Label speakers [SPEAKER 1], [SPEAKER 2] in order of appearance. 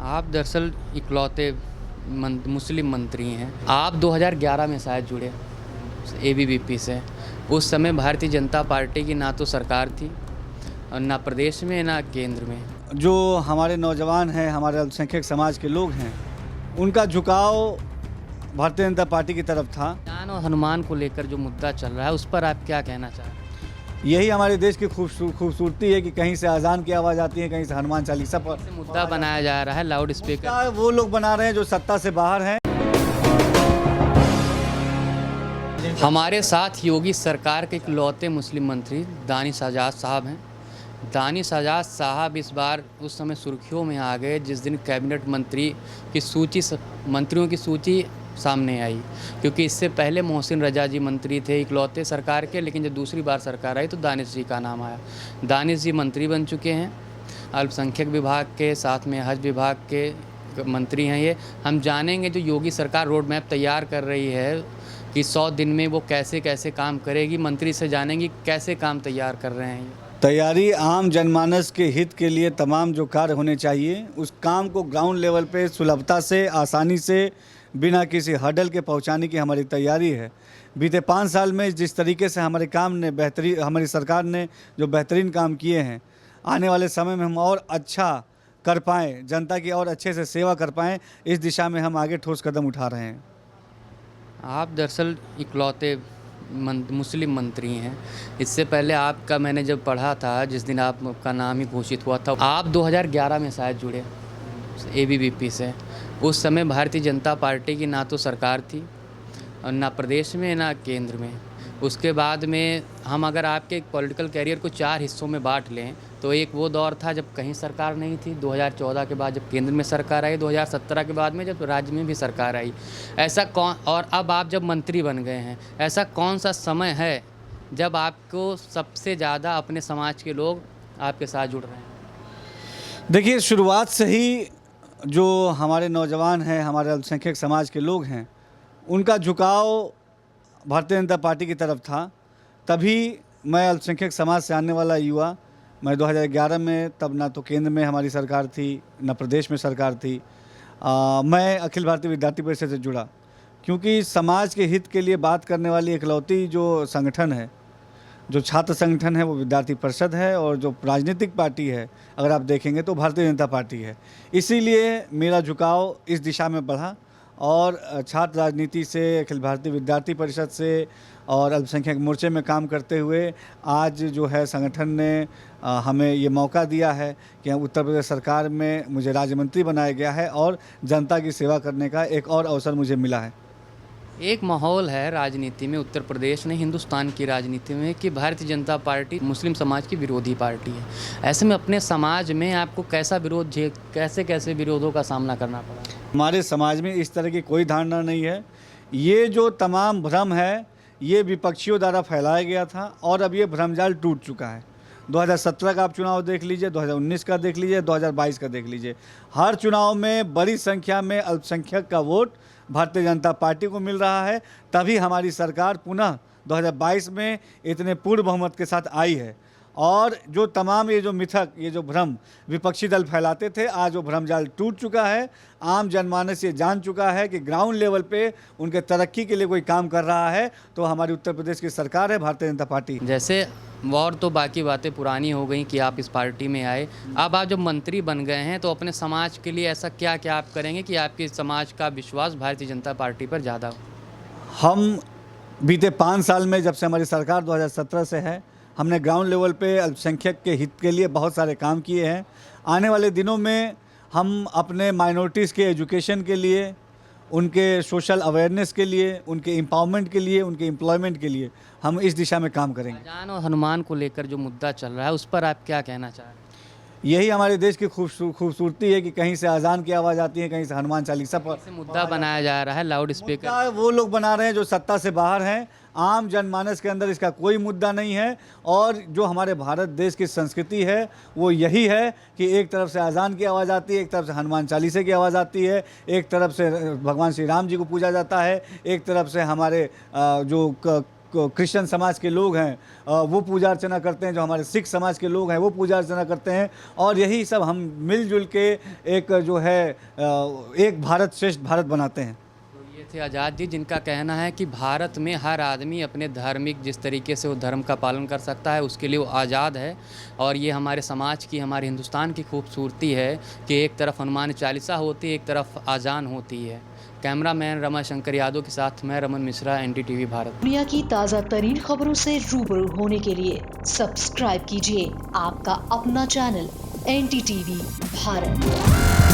[SPEAKER 1] आप दरअसल इकलौते मुस्लिम मंत्री हैं। आप 2011 में शायद जुड़े एबीवीपी से। उस समय भारतीय जनता पार्टी की ना तो सरकार थी और ना प्रदेश में ना केंद्र में।
[SPEAKER 2] जो हमारे नौजवान हैं, हमारे अल्पसंख्यक समाज के लोग हैं, उनका झुकाव भारतीय जनता पार्टी की तरफ था।
[SPEAKER 1] ज्ञान और हनुमान को लेकर जो मुद्दा चल रहा है उस पर आप क्या कहना चाहते हैं?
[SPEAKER 2] यही हमारे देश की खूबसूरती है कि कहीं से अजान की आवाज़ आती है, कहीं से हनुमान चालीसा पर
[SPEAKER 1] मुद्दा बनाया जा रहा है लाउड स्पीकर।
[SPEAKER 2] वो लोग बना रहे हैं जो सत्ता से बाहर हैं।
[SPEAKER 1] हमारे साथ योगी सरकार के इकलौते मुस्लिम मंत्री दानिश आज़ाद साहब हैं। दानिश आज़ाद साहब इस बार उस समय सुर्खियों में आ गए जिस दिन कैबिनेट मंत्रियों की सूची सामने आई, क्योंकि इससे पहले मोहसिन रजा जी मंत्री थे इकलौते सरकार के, लेकिन जब दूसरी बार सरकार आई तो दानिश जी का नाम आया। दानिश जी मंत्री बन चुके हैं, अल्पसंख्यक विभाग के, साथ में हज विभाग के मंत्री हैं ये। हम जानेंगे जो योगी सरकार रोड मैप तैयार कर रही है कि 100 दिन में वो कैसे कैसे काम करेगी। मंत्री से जानेंगे कैसे काम तैयार कर रहे हैं।
[SPEAKER 2] तैयारी आम जनमानस के हित के लिए तमाम जो कार्य होने चाहिए उस काम को ग्राउंड लेवल पे सुलभता से, आसानी से, बिना किसी हर्डल के पहुंचाने की हमारी तैयारी है। बीते 5 साल में जिस तरीके से हमारी सरकार ने जो बेहतरीन काम किए हैं, आने वाले समय में हम और अच्छा कर पाएँ, जनता की और अच्छे से सेवा कर पाएँ, इस दिशा में हम आगे ठोस कदम उठा रहे हैं।
[SPEAKER 1] आप दरअसल इकलौते मुस्लिम मंत्री हैं। इससे पहले आपका मैंने जब पढ़ा था, जिस दिन आपका नाम ही घोषित हुआ था, आप 2011 में शायद जुड़े एबीवीपी से। उस समय भारतीय जनता पार्टी की ना तो सरकार थी और ना प्रदेश में ना केंद्र में। उसके बाद में हम अगर आपके पॉलिटिकल कैरियर को 4 हिस्सों में बांट लें तो एक वो दौर था जब कहीं सरकार नहीं थी, 2014 के बाद जब केंद्र में सरकार आई, 2017 के बाद में जब राज्य में भी सरकार आई। और अब आप जब मंत्री बन गए हैं, ऐसा कौन सा समय है जब आपको सबसे ज़्यादा अपने समाज के लोग आपके साथ जुड़ रहे हैं?
[SPEAKER 2] देखिए, शुरुआत से ही जो हमारे नौजवान हैं, हमारे अल्पसंख्यक समाज के लोग हैं, उनका झुकाव भारतीय जनता पार्टी की तरफ था। तभी मैं अल्पसंख्यक समाज से आने वाला युवा, मैं 2011 में, तब ना तो केंद्र में हमारी सरकार थी ना प्रदेश में सरकार थी, मैं अखिल भारतीय विद्यार्थी परिषद से जुड़ा, क्योंकि समाज के हित के लिए बात करने वाली इकलौती जो संगठन है, जो छात्र संगठन है, वो विद्यार्थी परिषद है, और जो राजनीतिक पार्टी है अगर आप देखेंगे तो भारतीय जनता पार्टी है। इसीलिए मेरा झुकाव इस दिशा में बढ़ा और छात्र राजनीति से, अखिल भारतीय विद्यार्थी परिषद से और अल्पसंख्यक मोर्चे में काम करते हुए आज जो है संगठन ने हमें ये मौका दिया है कि उत्तर प्रदेश सरकार में मुझे राज्य मंत्री बनाया गया है और जनता की सेवा करने का एक और अवसर मुझे मिला है।
[SPEAKER 1] एक माहौल है राजनीति में, उत्तर प्रदेश ने, हिंदुस्तान की राजनीति में, कि भारतीय जनता पार्टी मुस्लिम समाज की विरोधी पार्टी है। ऐसे में अपने समाज में आपको कैसे विरोधों का सामना करना पड़ा?
[SPEAKER 2] हमारे समाज में इस तरह की कोई धारणा नहीं है। ये जो तमाम भ्रम है ये विपक्षियों द्वारा फैलाया गया था और अब ये भ्रमजाल टूट चुका है। 2017 का आप चुनाव देख लीजिए, 2019 का देख लीजिए, 2022 का देख लीजिए। हर चुनाव में बड़ी संख्या में अल्पसंख्यक का वोट भारतीय जनता पार्टी को मिल रहा है। तभी हमारी सरकार पुनः 2022 में इतने पूर्ण बहुमत के साथ आई है। और जो तमाम ये जो मिथक, ये जो भ्रम विपक्षी दल फैलाते थे, आज वो भ्रमजाल टूट चुका है। आम जनमानस ये जान चुका है कि ग्राउंड लेवल पे उनके तरक्की के लिए कोई काम कर रहा है तो हमारी उत्तर प्रदेश की सरकार है, भारतीय जनता पार्टी।
[SPEAKER 1] जैसे और तो बाकी बातें पुरानी हो गई कि आप इस पार्टी में आए, अब आप जब मंत्री बन गए हैं तो अपने समाज के लिए ऐसा क्या क्या आप करेंगे कि आपके समाज का विश्वास भारतीय जनता पार्टी पर ज़्यादा हो?
[SPEAKER 2] हम बीते 5 साल में, जब से हमारी सरकार 2017 से है, हमने ग्राउंड लेवल पे अल्पसंख्यक के हित के लिए बहुत सारे काम किए हैं। आने वाले दिनों में हम अपने माइनॉरिटीज़ के एजुकेशन के लिए, उनके सोशल अवेयरनेस के लिए, उनके एम्पावरमेंट के लिए, उनके एम्प्लॉयमेंट के लिए हम इस दिशा में काम करेंगे।
[SPEAKER 1] अजान और हनुमान को लेकर जो मुद्दा चल रहा है उस पर आप क्या कहना चाह रहे हैं?
[SPEAKER 2] यही हमारे देश की खूबसूरती है कि कहीं से अजान की आवाज़ आती है, कहीं से हनुमान चालीसा पर
[SPEAKER 1] मुद्दा बनाया जा रहा है लाउड स्पीकर।
[SPEAKER 2] वो लोग बना रहे हैं जो सत्ता से बाहर हैं। आम जनमानस के अंदर इसका कोई मुद्दा नहीं है। और जो हमारे भारत देश की संस्कृति है वो यही है कि एक तरफ से अजान की आवाज़ आती है, एक तरफ से हनुमान चालीसे की आवाज़ आती है, एक तरफ से भगवान श्री राम जी को पूजा जाता है, एक तरफ से हमारे जो क्रिश्चियन समाज के लोग हैं वो पूजा अर्चना करते हैं, जो हमारे सिख समाज के लोग हैं वो पूजा अर्चना करते हैं, और यही सब हम मिलजुल के एक जो है एक भारत श्रेष्ठ भारत बनाते हैं।
[SPEAKER 1] तो ये थे आज़ाद जी, जिनका कहना है कि भारत में हर आदमी अपने धार्मिक जिस तरीके से वो धर्म का पालन कर सकता है उसके लिए वो आज़ाद है। और ये हमारे समाज की, हमारे हिंदुस्तान की खूबसूरती है कि एक तरफ हनुमान चालीसा होती है, एक तरफ आज़ान होती है। कैमरामैन रमाशंकर यादव के साथ मैं रमन मिश्रा, NDTV भारत।
[SPEAKER 3] दुनिया की ताज़ा तरीन खबरों से रूबरू होने के लिए सब्सक्राइब कीजिए आपका अपना चैनल NDTV भारत।